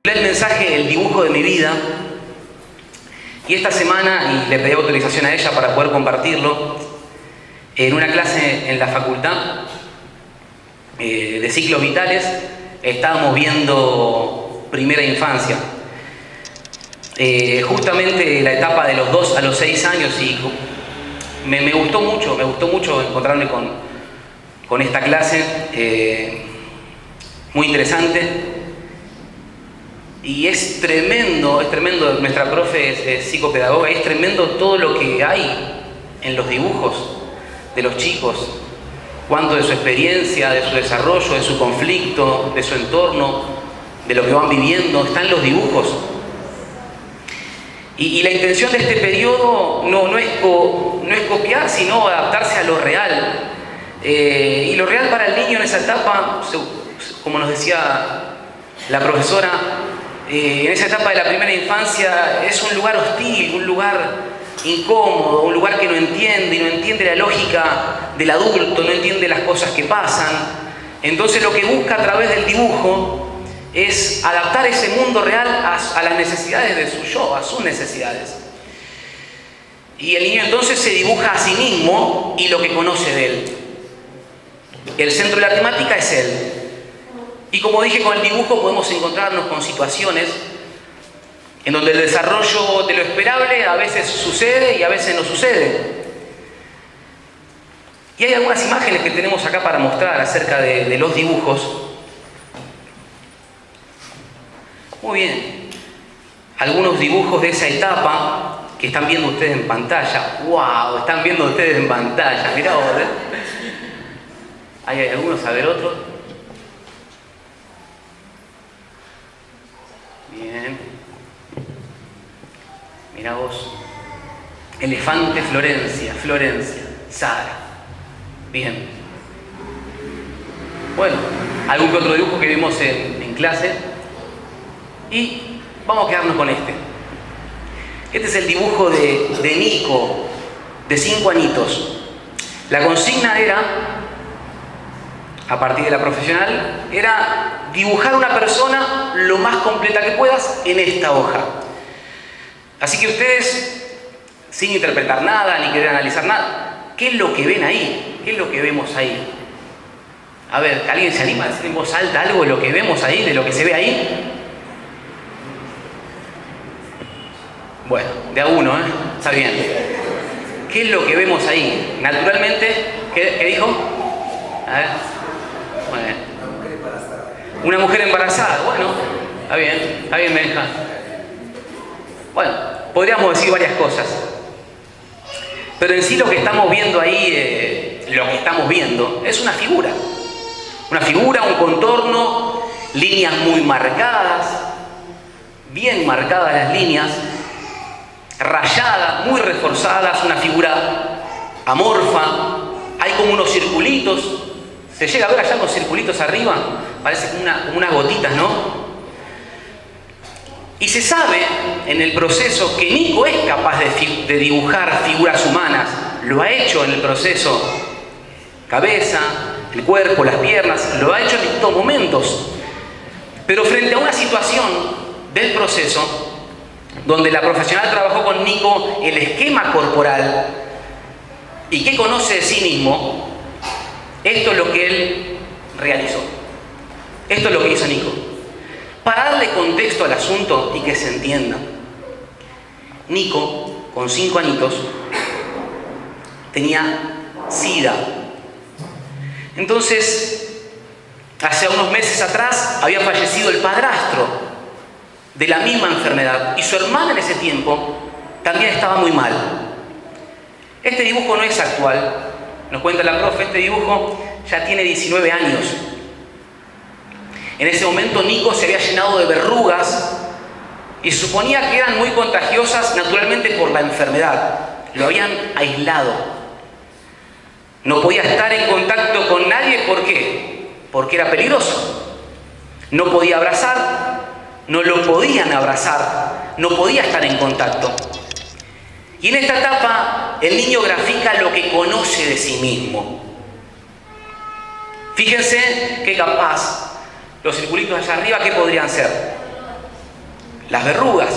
El mensaje, el dibujo de mi vida, y esta semana, y le pedí autorización a ella para poder compartirlo, en una clase en la facultad de ciclos vitales, estábamos viendo primera infancia. Justamente la etapa de los 2 a los 6 años, y me gustó mucho encontrarme con esta clase, muy interesante. Y es tremendo, nuestra profe es psicopedagoga, es tremendo todo lo que hay en los dibujos de los chicos, cuánto de su experiencia, de su desarrollo, de su conflicto, de su entorno, de lo que van viviendo, están los dibujos. Y la intención de este periodo no es copiar, sino adaptarse a lo real. Y lo real para el niño en esa etapa, como nos decía la profesora, en esa etapa de la primera infancia es un lugar hostil, un lugar incómodo, un lugar que no entiende la lógica del adulto, no entiende las cosas que pasan. Entonces lo que busca a través del dibujo es adaptar ese mundo real a las necesidades de su yo, a sus necesidades. Y el niño entonces se dibuja a sí mismo y lo que conoce de él. El centro de la temática es él. Y como dije, con el dibujo podemos encontrarnos con situaciones en donde el desarrollo de lo esperable a veces sucede y a veces no sucede. Y hay algunas imágenes que tenemos acá para mostrar acerca de los dibujos. Muy bien. Algunos dibujos de esa etapa que están viendo ustedes en pantalla. ¡Wow! Están viendo ustedes en pantalla. Mirá vos, ¿eh? Hay algunos, a ver otros. Bien. Mirá vos. Elefante Florencia, Sara. Bien. Bueno, algún que otro dibujo que vimos en clase. Y vamos a quedarnos con este. Este es el dibujo de Nico, de 5 añitos. La consigna era, a partir de la profesional, era dibujar una persona lo más completa que puedas en esta hoja. Así que ustedes, sin interpretar nada, ni querer analizar nada, ¿qué es lo que ven ahí? ¿Qué es lo que vemos ahí? A ver, ¿alguien se anima a decir en voz alta algo de lo que vemos ahí, de lo que se ve ahí? Bueno, de a uno, ¿eh? Está bien. ¿Qué es lo que vemos ahí? Naturalmente, ¿qué dijo? A ver. Bueno. Una mujer embarazada. Bueno, está bien, Benja. Bueno, podríamos decir varias cosas. Pero en sí lo que estamos viendo ahí, es una figura. Una figura, un contorno, líneas muy marcadas, bien marcadas las líneas, rayadas, muy reforzadas, una figura amorfa. Hay como unos circulitos. ¿Se llega a ver allá unos circulitos arriba? Parece como unas gotitas, ¿no? Y se sabe en el proceso que Nico es capaz de dibujar figuras humanas. Lo ha hecho en el proceso. Cabeza, el cuerpo, las piernas. Lo ha hecho en distintos momentos. Pero frente a una situación del proceso donde la profesional trabajó con Nico el esquema corporal y que conoce de sí mismo, esto es lo que él realizó. Esto es lo que hizo Nico. Para darle contexto al asunto y que se entienda. Nico, con 5 añitos, tenía SIDA. Entonces, hace unos meses atrás, había fallecido el padrastro de la misma enfermedad. Y su hermana en ese tiempo también estaba muy mal. Este dibujo no es actual. Nos cuenta la profe, este dibujo ya tiene 19 años. En ese momento Nico se había llenado de verrugas y se suponía que eran muy contagiosas naturalmente por la enfermedad. Lo habían aislado. No podía estar en contacto con nadie. ¿Por qué? Porque era peligroso. No podía abrazar, no lo podían abrazar, no podía estar en contacto. Y en esta etapa el niño grafica lo que conoce de sí mismo. Fíjense qué capaz. Los circulitos allá arriba, ¿qué podrían ser? las verrugas.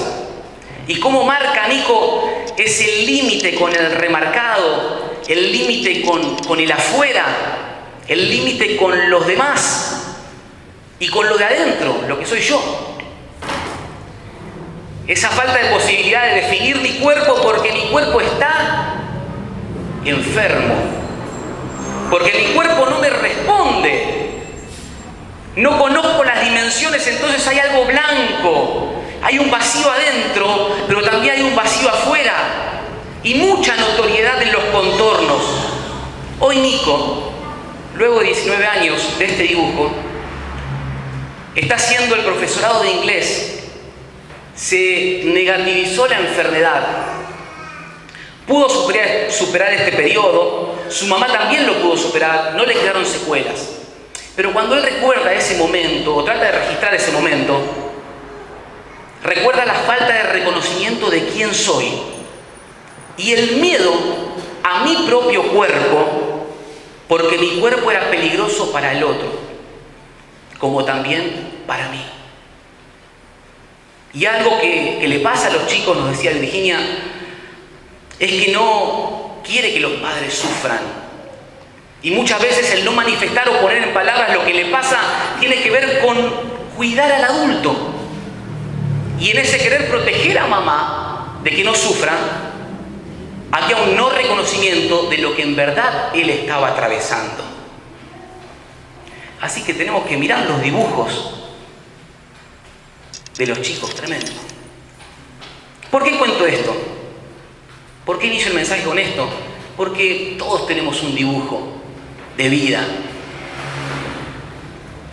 Y cómo marca Nico ese límite con el remarcado, el límite con el afuera, el límite con los demás y con lo de adentro, lo que soy yo. Esa falta de posibilidad de definir mi cuerpo porque mi cuerpo está enfermo, porque mi cuerpo no me responde, no conozco las dimensiones, entonces hay algo blanco, hay un vacío adentro, pero también hay un vacío afuera y mucha notoriedad en los contornos. Hoy Nico, luego de 19 años de este dibujo, está haciendo el profesorado de inglés. Se negativizó la enfermedad, pudo superar este periodo, su mamá también lo pudo superar, no le quedaron secuelas. Pero cuando él recuerda ese momento, o trata de registrar ese momento, recuerda la falta de reconocimiento de quién soy y el miedo a mi propio cuerpo, porque mi cuerpo era peligroso para el otro, como también para mí. Y algo que le pasa a los chicos, nos decía Virginia, es que no quiere que los padres sufran. Y muchas veces el no manifestar o poner en palabras lo que le pasa tiene que ver con cuidar al adulto. Y en ese querer proteger a mamá de que no sufra, había un no reconocimiento de lo que en verdad él estaba atravesando. Así que tenemos que mirar los dibujos de los chicos, tremendo. ¿Por qué cuento esto? ¿Por qué inicio el mensaje con esto? Porque todos tenemos un dibujo de vida.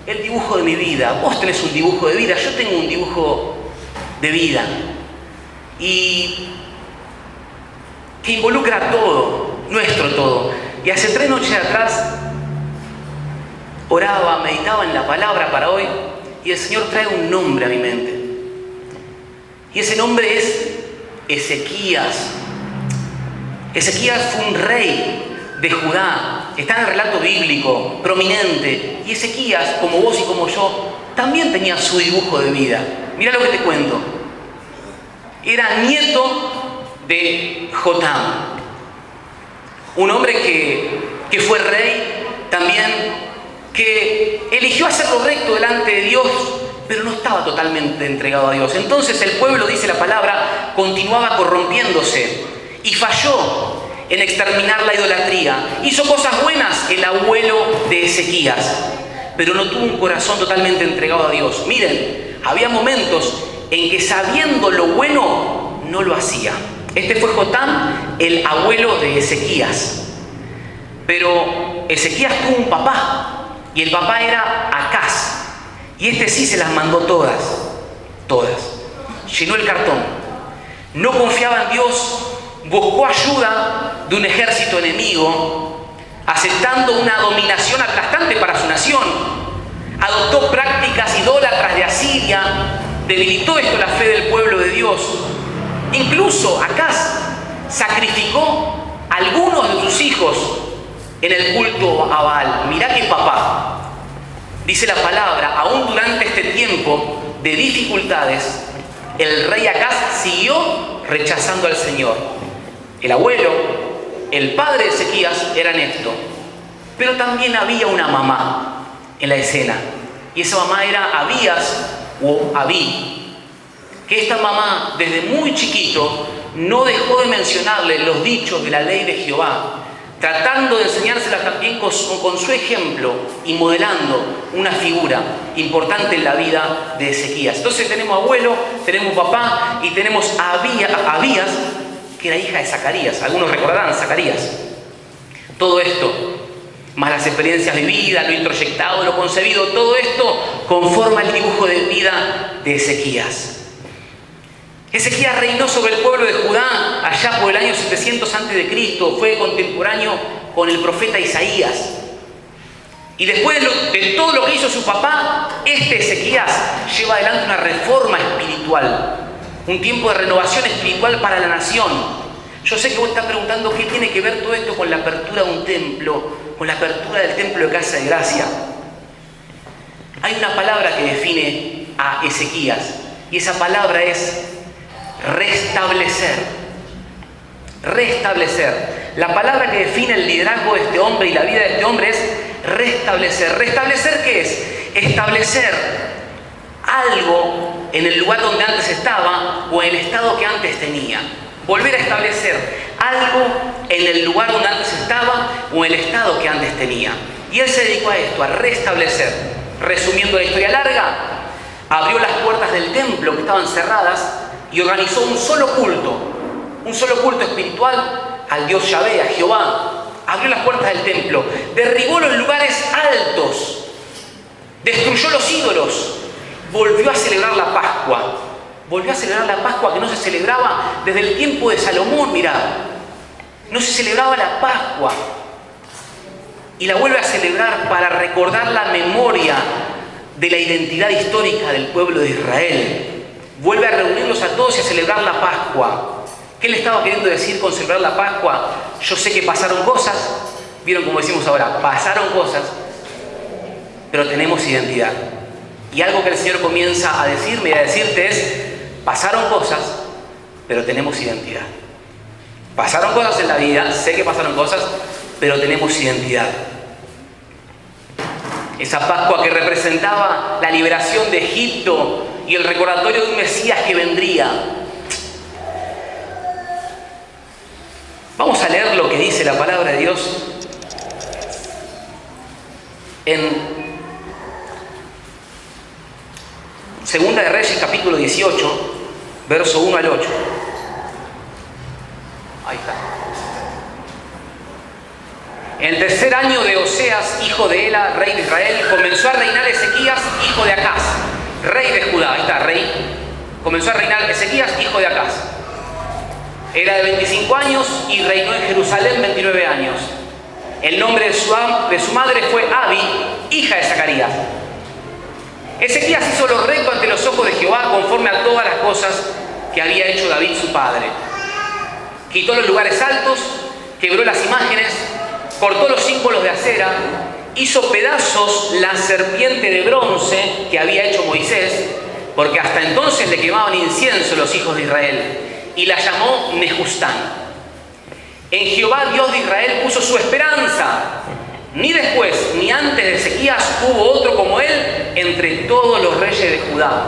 El dibujo de mi vida. Vos tenés un dibujo de vida, yo tengo un dibujo de vida. Y que involucra todo, nuestro todo. Y hace 3 noches atrás oraba, meditaba en la palabra para hoy, y el Señor trae un nombre a mi mente. Y ese nombre es Ezequías. Ezequías fue un rey de Judá. Está en el relato bíblico, prominente. Y Ezequías, como vos y como yo, también tenía su dibujo de vida. Mirá lo que te cuento. Era nieto de Jotam. Un hombre que fue rey también, que eligió hacer lo recto delante de Dios, pero no estaba totalmente entregado a Dios. Entonces el pueblo, dice la palabra, continuaba corrompiéndose y falló en exterminar la idolatría. Hizo cosas buenas el abuelo de Ezequías, pero no tuvo un corazón totalmente entregado a Dios. Miren, había momentos en que sabiendo lo bueno, no lo hacía. Este fue Jotam, el abuelo de Ezequías. Pero Ezequías tuvo un papá, y el papá era Acaz. Y este sí se las mandó todas. Llenó el cartón. No confiaba en Dios, buscó ayuda de un ejército enemigo, aceptando una dominación aplastante para su nación. Adoptó prácticas idólatras de Asiria, debilitó esto la fe del pueblo de Dios. Incluso Acaz sacrificó a algunos de sus hijos en el culto a Baal. Mirá qué papá. Dice la palabra, aún durante este tiempo de dificultades, el rey Acaz siguió rechazando al Señor. El abuelo, el padre de Ezequías, eran esto. Pero también había una mamá en la escena. Y esa mamá era Abías o Abí. Que esta mamá, desde muy chiquito, no dejó de mencionarle los dichos de la ley de Jehová, tratando de enseñárselas también con su ejemplo y modelando una figura importante en la vida de Ezequías. Entonces tenemos abuelo, tenemos papá y tenemos a Abías, que era hija de Zacarías. Algunos recordarán Zacarías. Todo esto, más las experiencias vividas, lo introyectado, lo concebido, todo esto conforma el dibujo de vida de Ezequías. Ezequías reinó sobre el pueblo de Judá allá por el año 700 a.C., fue contemporáneo con el profeta Isaías. Y después de todo lo que hizo su papá, Ezequías lleva adelante una reforma espiritual, un tiempo de renovación espiritual para la nación. Yo sé que vos estás preguntando qué tiene que ver todo esto con la apertura de un templo, con la apertura del templo de Casa de Gracia. Hay una palabra que define a Ezequías, Y esa palabra es restablecer. Restablecer. La palabra que define el liderazgo de este hombre y la vida de este hombre es restablecer. ¿Restablecer qué es? Establecer algo en el lugar donde antes estaba o en el estado que antes tenía. Volver a establecer algo en el lugar donde antes estaba o en el estado que antes tenía. Y él se dedicó a esto, a restablecer. Resumiendo la historia larga, abrió las puertas del templo que estaban cerradas y organizó un solo culto espiritual al Dios Yahvé, a Jehová. Abrió las puertas del templo, derribó los lugares altos, destruyó los ídolos, volvió a celebrar la Pascua. Volvió a celebrar la Pascua que no se celebraba desde el tiempo de Salomón, mirá. No se celebraba la Pascua. Y la vuelve a celebrar para recordar la memoria de la identidad histórica del pueblo de Israel. Vuelve a reunirlos a todos y a celebrar la Pascua. ¿Qué le estaba queriendo decir con celebrar la Pascua? Yo sé que pasaron cosas, vieron como decimos ahora, pasaron cosas, pero tenemos identidad. Y algo que el Señor comienza a decirme y a decirte es, pasaron cosas, pero tenemos identidad. Pasaron cosas en la vida, sé que pasaron cosas, pero tenemos identidad. Esa Pascua que representaba la liberación de Egipto y el recordatorio de un Mesías que vendría. Vamos a leer lo que dice la palabra de Dios en Segunda de Reyes, capítulo 18, verso 1 al 8. Ahí está. En el tercer año de Oseas, hijo de Ela, rey de Israel, comenzó a reinar Ezequías, hijo de Acaz, rey de Judá. Ahí está, rey. Comenzó a reinar Ezequías, hijo de Acaz. Era de 25 años y reinó en Jerusalén 29 años. El nombre de su madre fue Abi, hija de Zacarías. Ezequías hizo lo recto ante los ojos de Jehová conforme a todas las cosas que había hecho David su padre. Quitó los lugares altos, quebró las imágenes, cortó los símbolos de acera, hizo pedazos la serpiente de bronce que había hecho Moisés, porque hasta entonces le quemaban incienso los hijos de Israel, y la llamó Nehustán. En Jehová, Dios de Israel, puso su esperanza. Ni después ni antes de Ezequías hubo otro como él entre todos los reyes de Judá,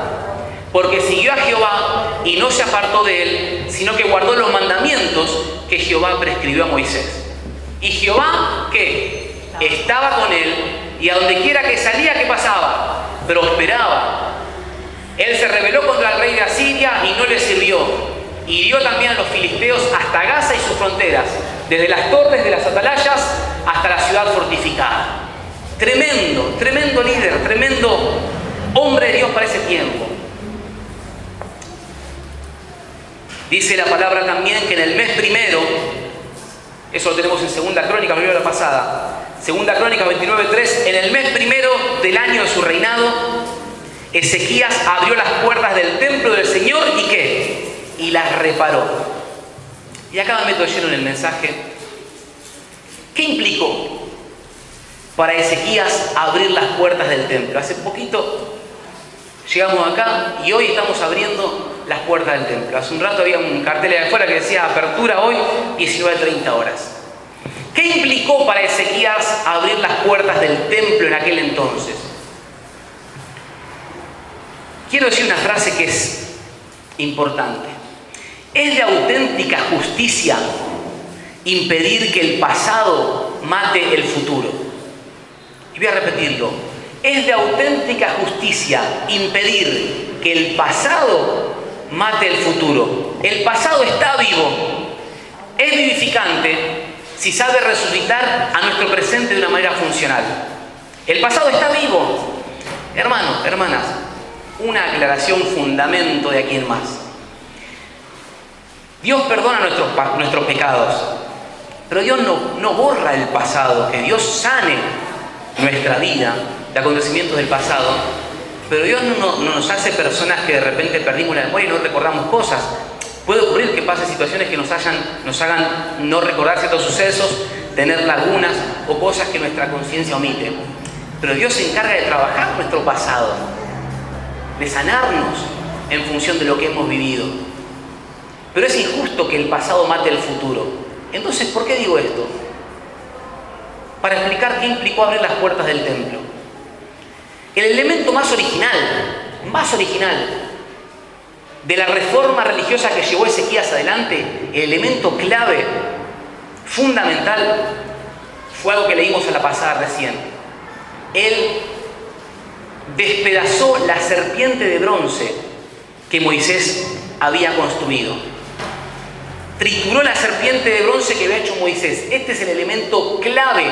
porque siguió a Jehová y no se apartó de él, sino que guardó los mandamientos que Jehová prescribió a Moisés. Y Jehová, ¿qué? Estaba con él, y a donde quiera que salía, ¿qué pasaba? Prosperaba. Él se rebeló contra el rey de Asiria y no le sirvió. Hirió también a los filisteos hasta Gaza y sus fronteras, desde las torres de las atalayas hasta la ciudad fortificada. Tremendo, tremendo líder, tremendo hombre de Dios para ese tiempo. Dice la palabra también que en el mes primero, eso lo tenemos en Segunda Crónica, me olvidé la pasada, Segunda Crónica 29:3, en el mes primero del año de su reinado, Ezequías abrió las puertas del templo del Señor y ¿qué? Y las reparó. Y acá me meto lleno en el mensaje. ¿Qué implicó para Ezequías abrir las puertas del templo? Hace poquito llegamos acá y hoy estamos abriendo las puertas del templo. Hace un rato había un cartel de afuera que decía apertura hoy 19:30 horas. ¿Qué implicó para Ezequías abrir las puertas del templo en aquel entonces? Quiero decir una frase que es importante. Es de auténtica justicia impedir que el pasado mate el futuro. Y voy a repetirlo. Es de auténtica justicia impedir que el pasado mate el futuro. El pasado está vivo. Es vivificante si sabe resucitar a nuestro presente de una manera funcional. El pasado está vivo. Hermanos, hermanas, una aclaración, fundamento de aquí en más. Dios perdona nuestros pecados, pero Dios no borra el pasado, que Dios sane nuestra vida de acontecimientos del pasado, pero Dios no nos hace personas que de repente perdimos la memoria y no recordamos cosas. Puede ocurrir que pasen situaciones que nos hagan no recordar ciertos sucesos, tener lagunas o cosas que nuestra conciencia omite, pero Dios se encarga de trabajar nuestro pasado, de sanarnos, en función de lo que hemos vivido. Pero es injusto que el pasado mate el futuro. Entonces, ¿por qué digo esto? Para explicar qué implicó abrir las puertas del templo. El elemento más original de la reforma religiosa que llevó Ezequías adelante, el elemento clave, fundamental, fue algo que leímos a la pasada recién. Él despedazó la serpiente de bronce que Moisés había construido. Trituró la serpiente de bronce que había hecho Moisés. Este es el elemento clave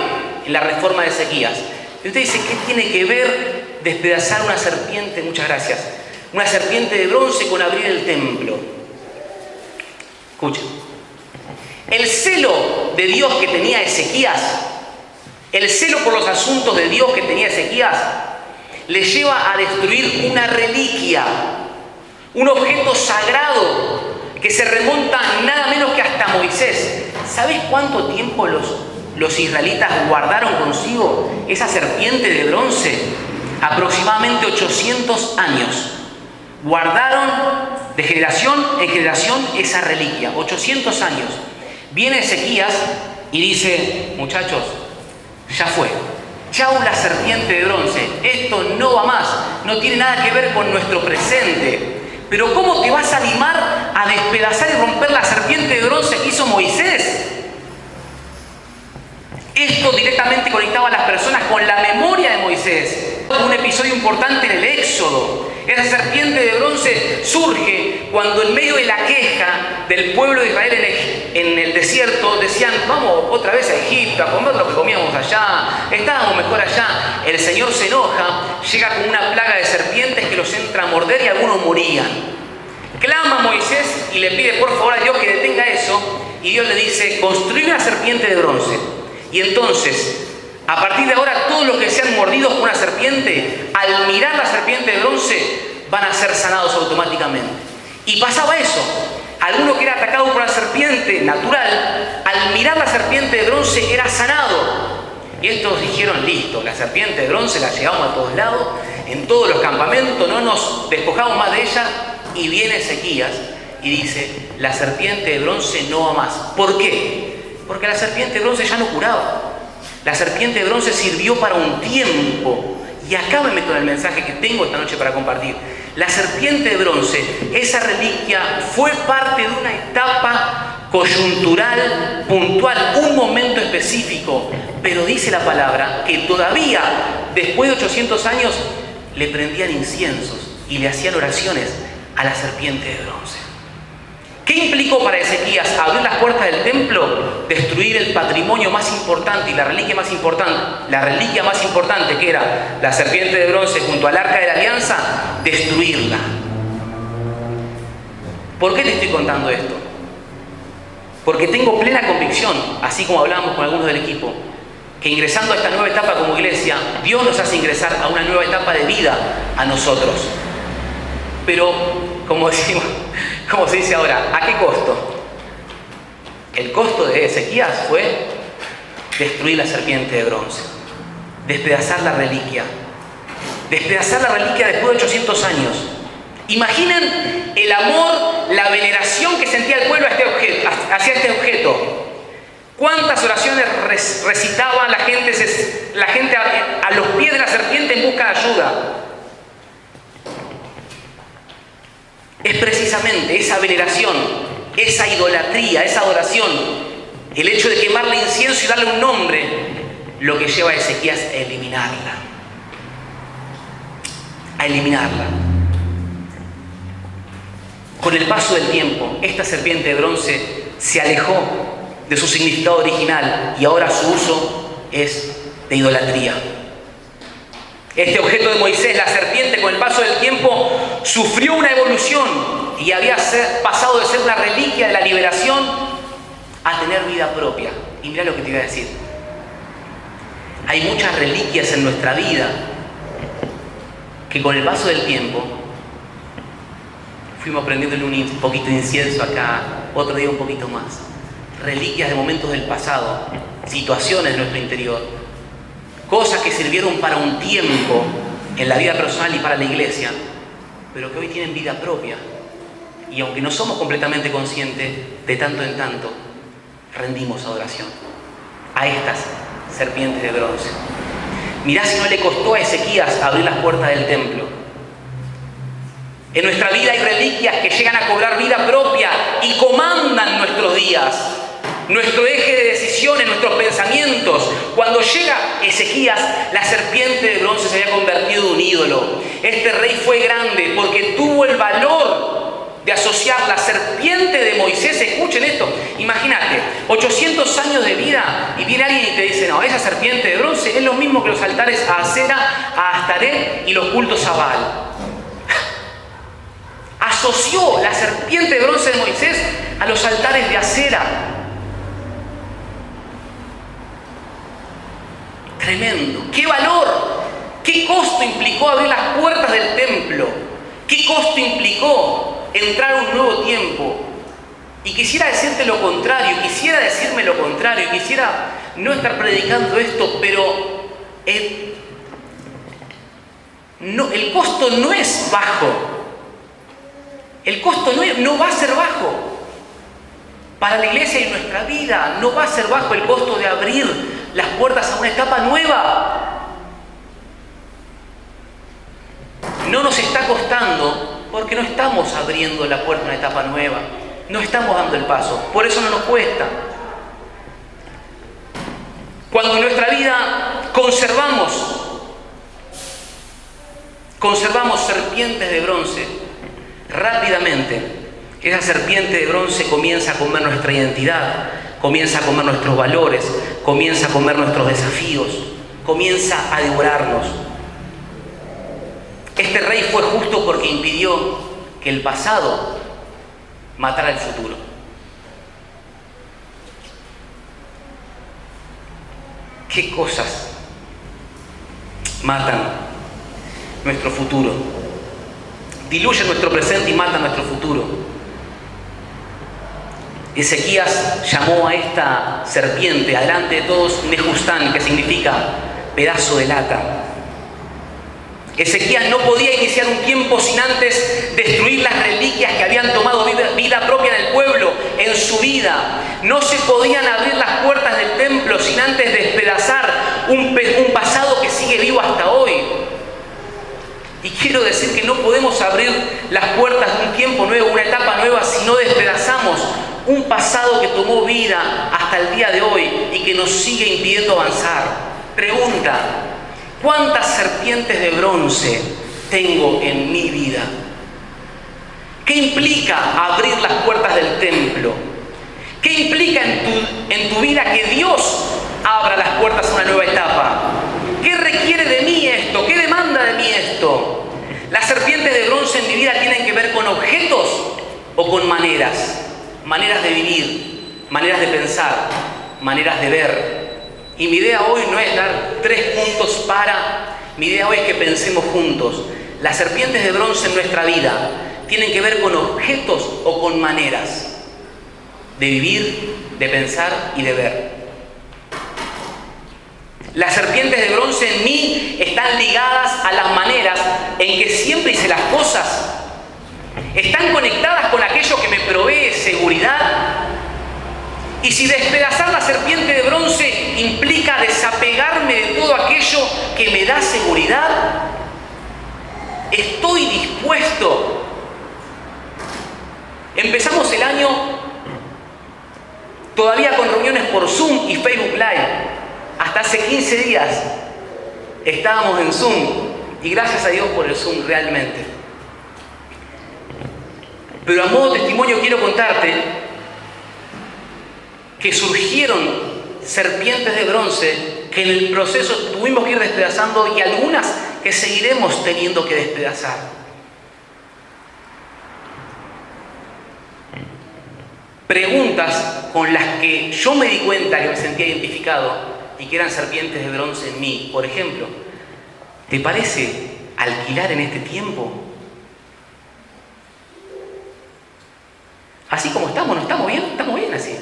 en la reforma de Ezequías. Y usted dice, ¿qué tiene que ver despedazar una serpiente? Muchas gracias. Una serpiente de bronce con abrir el templo. Escuchen. El celo de Dios que tenía Ezequías, el celo por los asuntos de Dios que tenía Ezequías, le lleva a destruir una reliquia, un objeto sagrado que se remonta nada menos que hasta Moisés. ¿Sabes cuánto tiempo los israelitas guardaron consigo esa serpiente de bronce? Aproximadamente 800 años. Guardaron de generación en generación esa reliquia. 800 años. Viene Ezequías y dice, muchachos, ya fue. Chau la serpiente de bronce. Esto no va más. No tiene nada que ver con nuestro presente. Pero ¿cómo te vas a animar a despedazar y romper la serpiente de bronce que hizo Moisés? Esto directamente conectaba a las personas con la memoria de Moisés. Un episodio importante en el Éxodo. Esa serpiente de bronce surge cuando en medio de la queja del pueblo de Israel en el desierto decían, vamos otra vez a Egipto a comer lo que comíamos allá, estábamos mejor allá. El Señor se enoja, llega con una plaga de serpientes que los entra a morder y algunos morían. Clama a Moisés y le pide por favor a Dios que detenga eso, y Dios le dice, construye una serpiente de bronce. Y entonces, a partir de ahora, todos los que sean mordidos por una serpiente, al mirar la serpiente de bronce, van a ser sanados automáticamente. Y pasaba eso. Alguno que era atacado por una serpiente natural, al mirar la serpiente de bronce, era sanado. Y estos dijeron, listo, la serpiente de bronce la llevamos a todos lados, en todos los campamentos, no nos despojamos más de ella. Y viene Ezequías y dice, la serpiente de bronce no va más. ¿Por qué? Porque la serpiente de bronce ya no curaba. La serpiente de bronce sirvió para un tiempo. Y acá me meto en el mensaje que tengo esta noche para compartir. La serpiente de bronce, esa reliquia, fue parte de una etapa coyuntural, puntual, un momento específico. Pero dice la palabra que todavía, después de 800 años, le prendían inciensos y le hacían oraciones a la serpiente de bronce. ¿Qué implicó para Ezequías abrir las puertas del templo? Destruir el patrimonio más importante y la reliquia más importante que era la serpiente de bronce junto al arca de la alianza, destruirla. ¿Por qué te estoy contando esto? Porque tengo plena convicción, así como hablábamos con algunos del equipo, que ingresando a esta nueva etapa como iglesia, Dios nos hace ingresar a una nueva etapa de vida a nosotros. Pero, como se dice ahora, ¿a qué costo? El costo de Ezequías fue destruir la serpiente de bronce, despedazar la reliquia después de 800 años. Imaginen el amor, la veneración que sentía el pueblo hacia este objeto. ¿Cuántas oraciones recitaba la gente a los pies de la serpiente en busca de ayuda? Es precisamente esa veneración, esa idolatría, esa adoración, el hecho de quemarle incienso y darle un nombre, lo que lleva a Ezequías a eliminarla. Con el paso del tiempo, esta serpiente de bronce se alejó de su significado original y ahora su uso es de idolatría. Este objeto de Moisés, la serpiente, con el paso del tiempo sufrió una evolución y había pasado de ser una reliquia de la liberación a tener vida propia. Y mira lo que te iba a decir. Hay muchas reliquias en nuestra vida que con el paso del tiempo fuimos prendiéndole un poquito de incienso acá, otro día un poquito más. Reliquias de momentos del pasado, situaciones de nuestro interior. Cosas que sirvieron para un tiempo en la vida personal y para la iglesia, pero que hoy tienen vida propia. Y aunque no somos completamente conscientes, de tanto en tanto rendimos adoración a estas serpientes de bronce. Mirá si no le costó a Ezequías abrir las puertas del templo. En nuestra vida hay reliquias que llegan a cobrar vida propia y comandan nuestros días, nuestro eje de decisiones, nuestros pensamientos. Cuando llega Ezequías, la serpiente de bronce se había convertido en un ídolo. Este rey fue grande porque tuvo el valor de asociar la serpiente de Moisés. Escuchen esto, imagínate, 800 años de vida y viene alguien y te dice, no, esa serpiente de bronce es lo mismo que los altares a Acera, a Astaret y los cultos a Baal. Asoció la serpiente de bronce de Moisés a los altares de Acera. Tremendo, qué valor, qué costo implicó abrir las puertas del templo, qué costo implicó entrar a un nuevo tiempo. Y quisiera decirte lo contrario, quisiera decirme lo contrario, quisiera no estar predicando esto, pero el costo no es bajo. El costo no va a ser bajo. Para la iglesia y nuestra vida no va a ser bajo el costo de abrir las puertas a una etapa nueva. No nos está costando porque no estamos abriendo la puerta a una etapa nueva. No estamos dando el paso. Por eso no nos cuesta. Cuando en nuestra vida conservamos serpientes de bronce, rápidamente esa serpiente de bronce comienza a comer nuestra identidad, comienza a comer nuestros valores, comienza a comer nuestros desafíos, comienza a devorarnos. Este rey fue justo porque impidió que el pasado matara el futuro. ¿Qué cosas matan nuestro futuro? Diluyen nuestro presente y matan nuestro futuro. Ezequías llamó a esta serpiente, adelante de todos, Nehustán, que significa pedazo de lata. Ezequías no podía iniciar un tiempo sin antes destruir las reliquias que habían tomado vida propia en el pueblo, en su vida. No se podían abrir las puertas del templo sin antes despedazar un pasado que sigue vivo hasta hoy. Y quiero decir que no podemos abrir las puertas de un tiempo nuevo, una etapa nueva, si no despedazamos un pasado que tomó vida hasta el día de hoy y que nos sigue impidiendo avanzar. Pregunta: ¿cuántas serpientes de bronce tengo en mi vida? ¿Qué implica abrir las puertas del templo? ¿Qué implica en tu vida que Dios abra las puertas a una nueva etapa? ¿Qué requiere de mí esto? ¿Qué demanda de mí esto? Las serpientes de bronce en mi vida tienen que ver con objetos o con maneras. Maneras de vivir, maneras de pensar, maneras de ver. Y mi idea hoy no es dar 3 puntos para, mi idea hoy es que pensemos juntos. Las serpientes de bronce en nuestra vida tienen que ver con objetos o con maneras de vivir, de pensar y de ver. Las serpientes de bronce en mí están ligadas a las maneras en que siempre hice las cosas. Están conectadas con aquello que me provee seguridad. Y si despedazar la serpiente de bronce implica desapegarme de todo aquello que me da seguridad, estoy dispuesto. Empezamos el año todavía con reuniones por Zoom y Facebook Live. Hasta hace 15 días estábamos en Zoom y gracias a Dios por el Zoom realmente. Pero a modo de testimonio quiero contarte que surgieron serpientes de bronce que en el proceso tuvimos que ir despedazando y algunas que seguiremos teniendo que despedazar. Preguntas con las que yo me di cuenta que me sentía identificado y que eran serpientes de bronce en mí. Por ejemplo, ¿te parece alquilar en este tiempo? Así como estamos, ¿no estamos bien? Estamos bien así.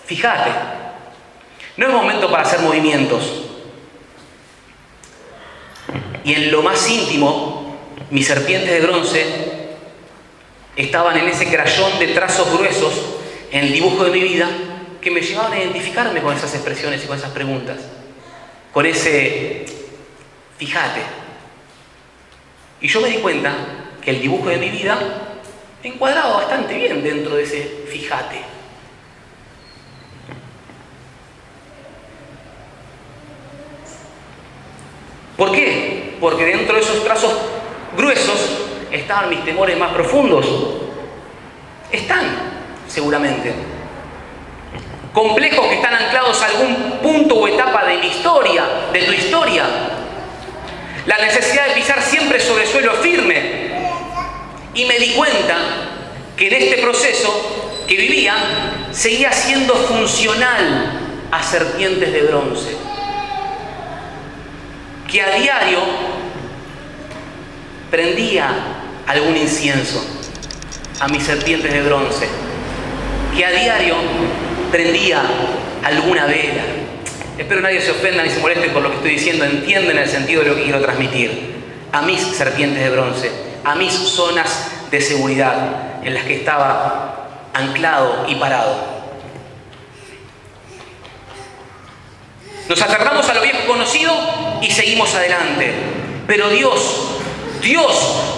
Fíjate, no es momento para hacer movimientos. y en lo más íntimo, mis serpientes de bronce estaban en ese crayón de trazos gruesos, en el dibujo de mi vida, que me llevaban a identificarme con esas expresiones y con esas preguntas, con ese fíjate. Y yo me di cuenta que el dibujo de mi vida encuadraba bastante bien dentro de ese fíjate. ¿Por qué? Porque dentro de esos trazos gruesos estaban mis temores más profundos. Están, seguramente. Complejos que están anclados a algún punto o etapa de mi historia, de tu historia. La necesidad de pisar siempre sobre suelo firme. Y me di cuenta que en este proceso que vivía, seguía siendo funcional a serpientes de bronce. Que a diario prendía algún incienso a mis serpientes de bronce, que a diario prendía alguna vela. Espero nadie se ofenda ni se moleste por lo que estoy diciendo, entienden el sentido de lo que quiero transmitir. A mis serpientes de bronce, a mis zonas de seguridad en las que estaba anclado y parado. Nos aferramos a lo viejo conocido y seguimos adelante. Pero Dios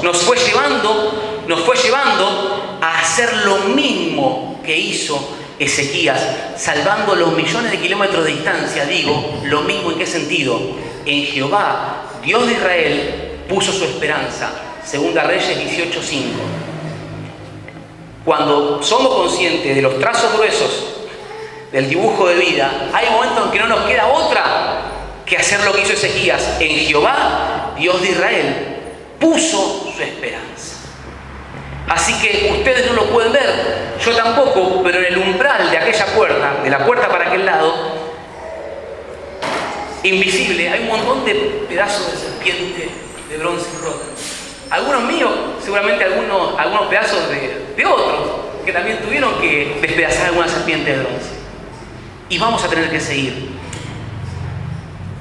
nos fue llevando a hacer lo mismo que hizo Ezequías, salvando los millones de kilómetros de distancia. Digo, lo mismo ¿en qué sentido? En Jehová, Dios de Israel, puso su esperanza. Segunda Reyes 18:5. Cuando somos conscientes de los trazos gruesos del dibujo de vida, hay momentos en que no nos queda otra que hacer lo que hizo Ezequías. En Jehová, Dios de Israel, puso su esperanza. Así que ustedes no lo pueden ver, yo tampoco, pero en el umbral de aquella puerta, de la puerta para aquel lado, invisible, hay un montón de pedazos de serpiente de bronce roto. Algunos míos, seguramente algunos pedazos de otros, que también tuvieron que despedazar alguna serpiente de bronce. Y vamos a tener que seguir.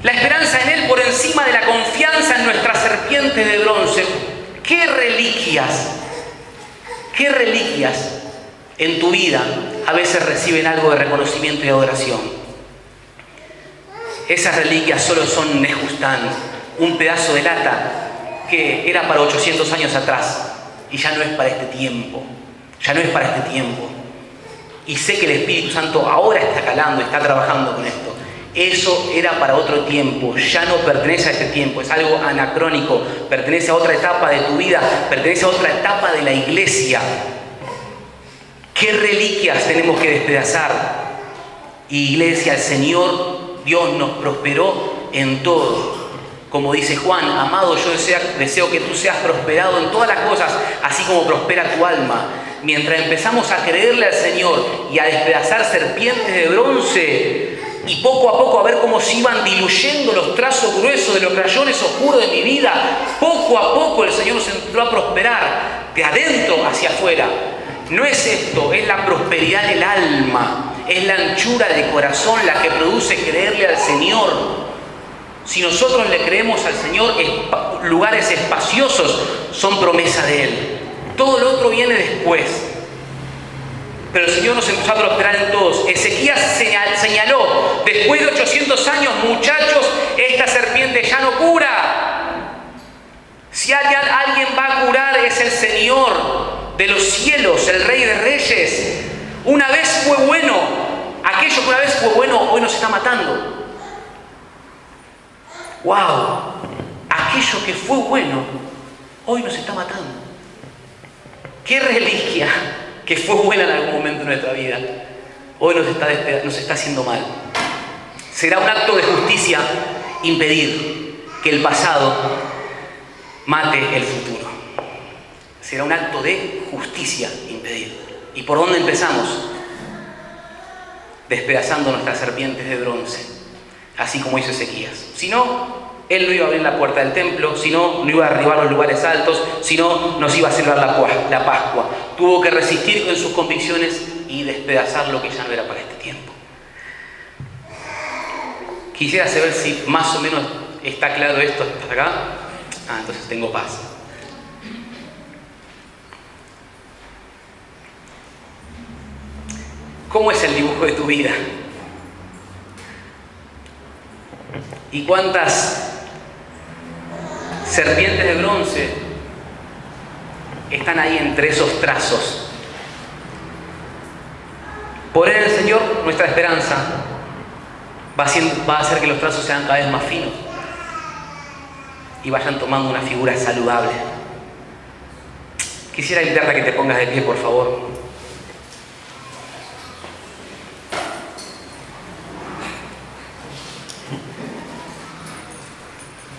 La esperanza en Él por encima de la confianza en nuestra serpiente de bronce. ¿Qué reliquias en tu vida a veces reciben algo de reconocimiento y adoración? Esas reliquias solo son Nejustán, un pedazo de lata que era para 800 años atrás y ya no es para este tiempo. Y sé que el Espíritu Santo ahora está calando, está trabajando con esto. Eso era para otro tiempo, ya no pertenece a este tiempo, es algo anacrónico, pertenece a otra etapa de tu vida, pertenece a otra etapa de la iglesia. ¿Qué reliquias tenemos que despedazar? Iglesia, el Señor, Dios nos prosperó en todo. Como dice Juan, amado, yo deseo que tú seas prosperado en todas las cosas, así como prospera tu alma. Mientras empezamos a creerle al Señor y a despedazar serpientes de bronce, y poco a poco a ver cómo se iban diluyendo los trazos gruesos de los crayones oscuros de mi vida, poco a poco el Señor nos entró a prosperar de adentro hacia afuera. No es esto, es la prosperidad del alma, es la anchura de corazón la que produce creerle al Señor. Si nosotros le creemos al Señor, lugares espaciosos son promesa de Él. Todo lo otro viene después. Pero el Señor nos empezó a prosperar en todos. Ezequías señaló, después de 800 años, muchachos, esta serpiente ya no cura. Si alguien va a curar es el Señor de los cielos, el Rey de Reyes. Una vez fue bueno. Aquello que una vez fue bueno, hoy nos está matando. ¡Wow! Aquello que fue bueno, hoy nos está matando. ¿Qué reliquia que fue buena en algún momento de nuestra vida, hoy nos está haciendo mal? Será un acto de justicia impedir que el pasado mate el futuro. Será un acto de justicia impedir. ¿Y por dónde empezamos? Despedazando nuestras serpientes de bronce, así como hizo Ezequías. Si no, él no iba a abrir la puerta del templo, si no, no iba a derribar los lugares altos, si no, nos iba a celebrar la Pascua. Tuvo que resistir con sus convicciones y despedazar lo que ya no era para este tiempo. Quisiera saber si más o menos está claro esto hasta acá. Ah, entonces tengo paz. ¿Cómo es el dibujo de tu vida? ¿Y cuántas serpientes de bronce están ahí entre esos trazos? Por él el Señor, nuestra esperanza, va a hacer que los trazos sean cada vez más finos y vayan tomando una figura saludable. Quisiera invitarte a que te pongas de pie, por favor.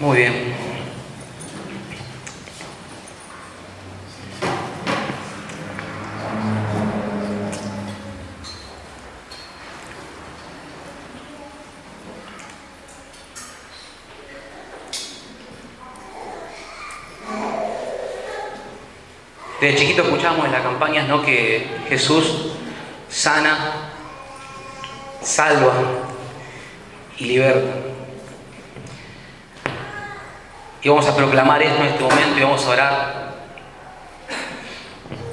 Muy bien. Desde chiquito escuchábamos en las campañas, ¿no?, que Jesús sana, salva y liberta. Y vamos a proclamar esto en este momento y vamos a orar.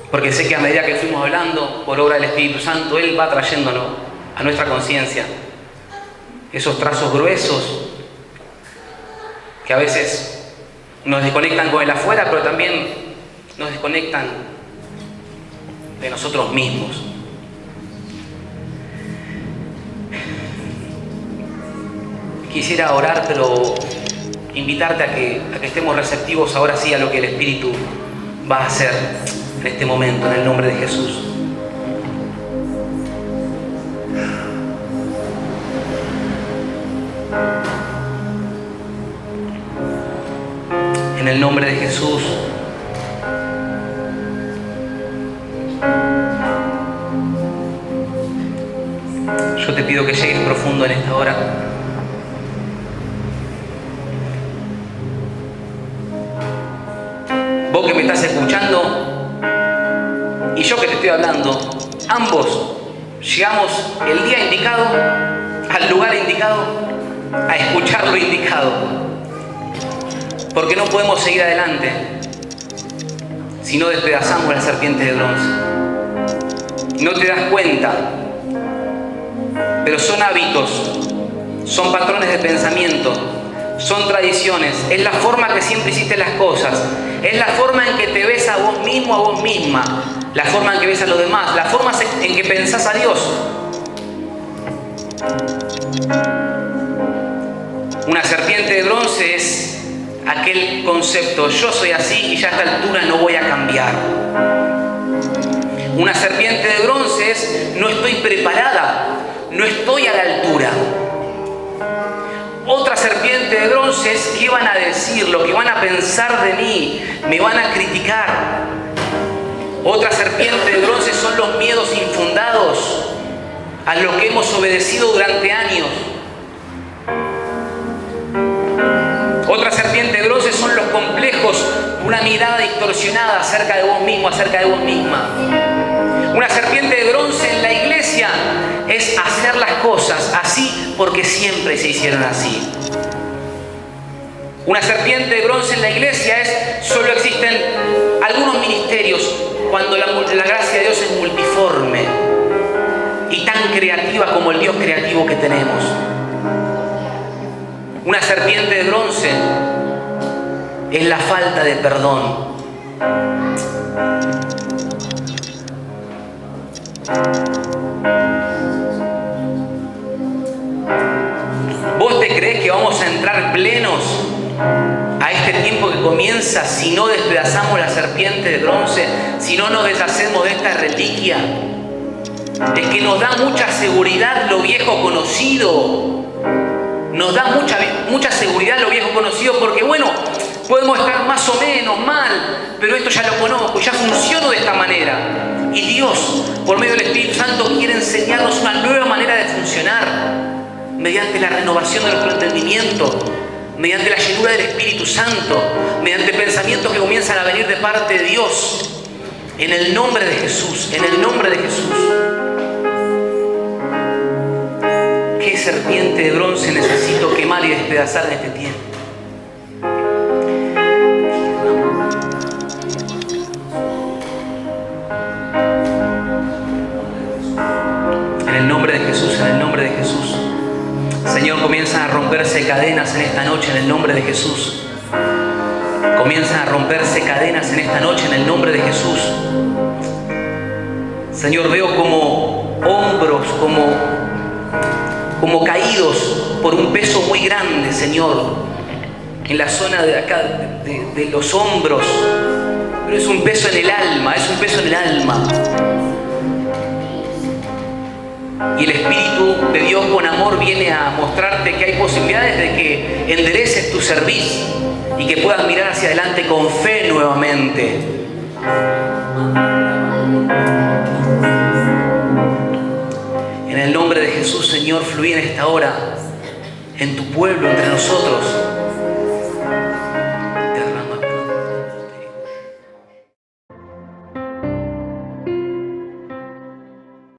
Porque sé que a medida que fuimos hablando, por obra del Espíritu Santo, Él va trayéndonos a nuestra conciencia esos trazos gruesos que a veces nos desconectan con el afuera, pero también nos desconectan de nosotros mismos. Quisiera orar, pero invitarte a que estemos receptivos ahora sí a lo que el Espíritu va a hacer en este momento, en el nombre de Jesús. En el nombre de Jesús. Yo te pido que llegues profundo en esta hora. Vos que me estás escuchando y yo que te estoy hablando, ambos llegamos el día indicado, al lugar indicado, a escuchar lo indicado. Porque no podemos seguir adelante si no despedazamos la serpiente de bronce. No te das cuenta, pero son hábitos, son patrones de pensamiento, son tradiciones, es la forma que siempre hiciste las cosas, es la forma en que te ves a vos mismo, a vos misma, la forma en que ves a los demás, la forma en que pensás a Dios. Una serpiente de bronce es aquel concepto, yo soy así y ya a esta altura no voy a cambiar. Una serpiente de bronce es, no estoy preparada, no estoy a la altura. Otra serpiente de bronce es, ¿qué van a decir? Lo que van a pensar de mí, me van a criticar. Otra serpiente de bronce son los miedos infundados a lo que hemos obedecido durante años. Otra serpiente de bronce son los complejos, una mirada distorsionada acerca de vos mismo, acerca de vos misma. Una serpiente de bronce en la iglesia es hacer las cosas así porque siempre se hicieron así. Una serpiente de bronce en la iglesia es, solo existen algunos ministerios cuando la gracia de Dios es multiforme y tan creativa como el Dios creativo que tenemos. Una serpiente de bronce es la falta de perdón. ¿Vos te crees que vamos a entrar plenos a este tiempo que comienza si no despedazamos la serpiente de bronce, si no nos deshacemos de esta reliquia? Es que nos da mucha seguridad lo viejo conocido. Nos da mucha seguridad lo viejo conocido porque, bueno, podemos estar más o menos mal, pero esto ya lo conozco, ya funciono de esta manera. Y Dios, por medio del Espíritu Santo, quiere enseñarnos una nueva manera de funcionar mediante la renovación de nuestro entendimiento, mediante la llenura del Espíritu Santo, mediante pensamientos que comienzan a venir de parte de Dios. En el nombre de Jesús, en el nombre de Jesús. ¿Qué serpiente de bronce necesito quemar y despedazar en este tiempo? cadenas en esta noche en el nombre de Jesús. Comienzan a romperse cadenas en esta noche en el nombre de Jesús. Señor, veo como hombros, como caídos por un peso muy grande, Señor, en la zona de acá, de los hombros. Pero es un peso en el alma, es un peso en el alma. Y el Espíritu de Dios con amor viene a mostrarte que hay posibilidades de que endereces tu servicio y que puedas mirar hacia adelante con fe nuevamente. En el nombre de Jesús, Señor, fluye en esta hora en tu pueblo, entre nosotros.